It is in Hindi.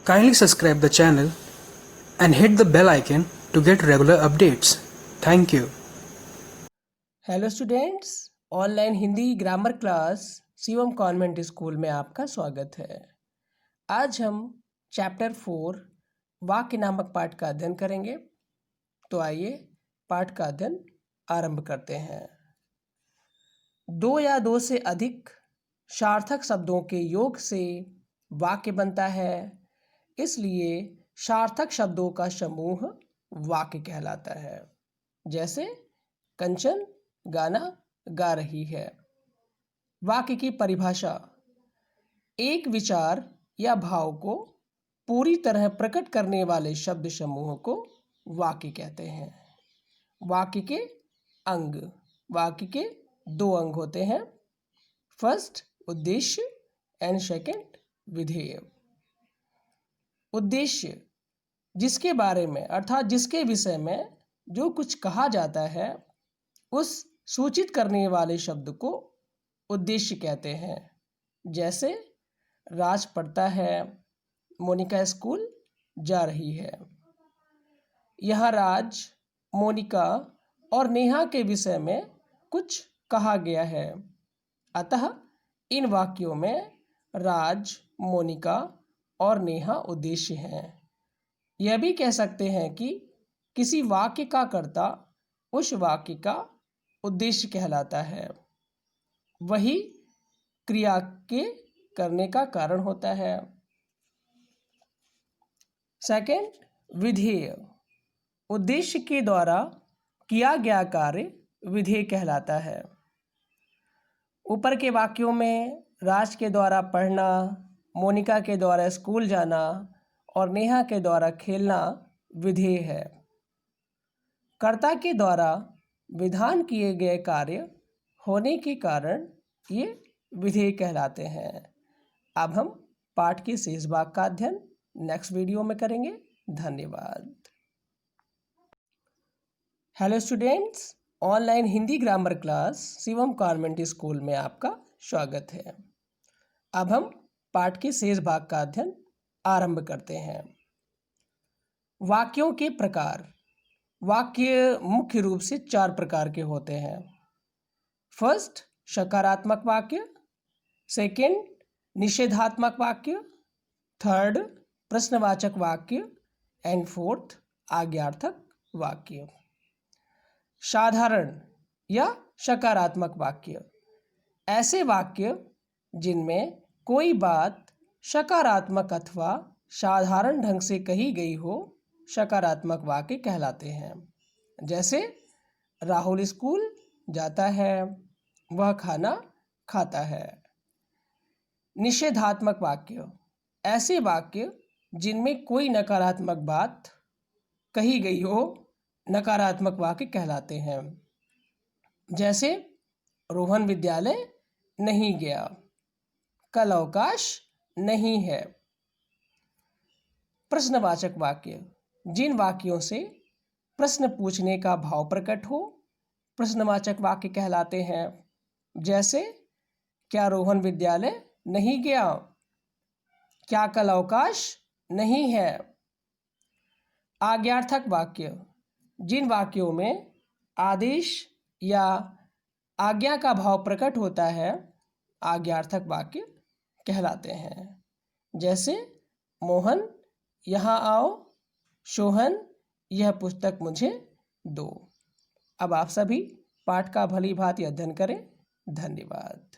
Kindly subscribe the channel and hit the bell icon to get regular updates. Thank you. Hello students, online Hindi grammar class Shivam convent school में आपका स्वागत है। आज हम चैप्टर 4 वाक्य नामक पाठ का अध्ययन करेंगे। तो आइए पाठ का अध्ययन आरंभ करते हैं। दो या दो से अधिक सार्थक शब्दों के योग से वाक्य बनता है, इसलिए सार्थक शब्दों का समूह वाक्य कहलाता है। जैसे कंचन गाना गा रही है। वाक्य की परिभाषा: एक विचार या भाव को पूरी तरह प्रकट करने वाले शब्द समूह को वाक्य कहते हैं। वाक्य के अंग: वाक्य के दो अंग होते हैं, फर्स्ट उद्देश्य एंड सेकंड विधेय। उद्देश्य जिसके बारे में अर्थात जिसके विषय में जो कुछ कहा जाता है, उस सूचित करने वाले शब्द को उद्देश्य कहते हैं। जैसे राज पढ़ता है, मोनिका स्कूल जा रही है। यहाँ राज, मोनिका और नेहा के विषय में कुछ कहा गया है, अतः इन वाक्यों में राज, मोनिका और नेहा उद्देश्य हैं। यह भी कह सकते हैं कि किसी वाक्य का कर्ता उस वाक्य का उद्देश्य कहलाता है, वही क्रिया के करने का कारण होता है। सेकंड विधेय: उद्देश्य के द्वारा किया गया कार्य विधेय कहलाता है। ऊपर के वाक्यों में राज के द्वारा पढ़ना, मोनिका के द्वारा स्कूल जाना और नेहा के द्वारा खेलना विधेय है। कर्ता के द्वारा विधान किए गए कार्य होने के कारण ये विधेय कहलाते हैं। अब हम पाठ के शेष भाग का अध्ययन नेक्स्ट वीडियो में करेंगे। धन्यवाद। Hello students, online Hindi grammar class Shivam convent school में आपका स्वागत है। अब हम पाठ के शेष भाग का अध्ययन आरंभ करते हैं। वाक्यों के प्रकार: वाक्य मुख्य रूप से 4 प्रकार के होते हैं। फर्स्ट सकारात्मक वाक्य, सेकंड निषेधात्मक वाक्य, थर्ड प्रश्नवाचक वाक्य एंड फोर्थ आज्ञार्थक वाक्य। साधारण या सकारात्मक वाक्य: ऐसे वाक्य जिनमें कोई बात सकारात्मक अथवा साधारण ढंग से कही गई हो, सकारात्मक वाक्य कहलाते हैं। जैसे राहुल स्कूल जाता है, वह खाना खाता है। निषेधात्मक वाक्य: ऐसे वाक्य जिनमें कोई नकारात्मक बात कही गई हो, नकारात्मक वाक्य कहलाते हैं। जैसे रोहन विद्यालय नहीं गया, कल अवकाश नहीं है। प्रश्नवाचक वाक्य: जिन वाक्यों से प्रश्न पूछने का भाव प्रकट हो, प्रश्नवाचक वाक्य कहलाते हैं। जैसे क्या रोहन विद्यालय नहीं गया, क्या कल अवकाश नहीं है। आज्ञार्थक वाक्य: जिन वाक्यों में आदेश या आज्ञा का भाव प्रकट होता है, आज्ञार्थक वाक्य कहलाते हैं। जैसे मोहन यहाँ आओ, सोहन यह पुस्तक मुझे दो। अब आप सभी पाठ का भली भांति अध्ययन करें। धन्यवाद।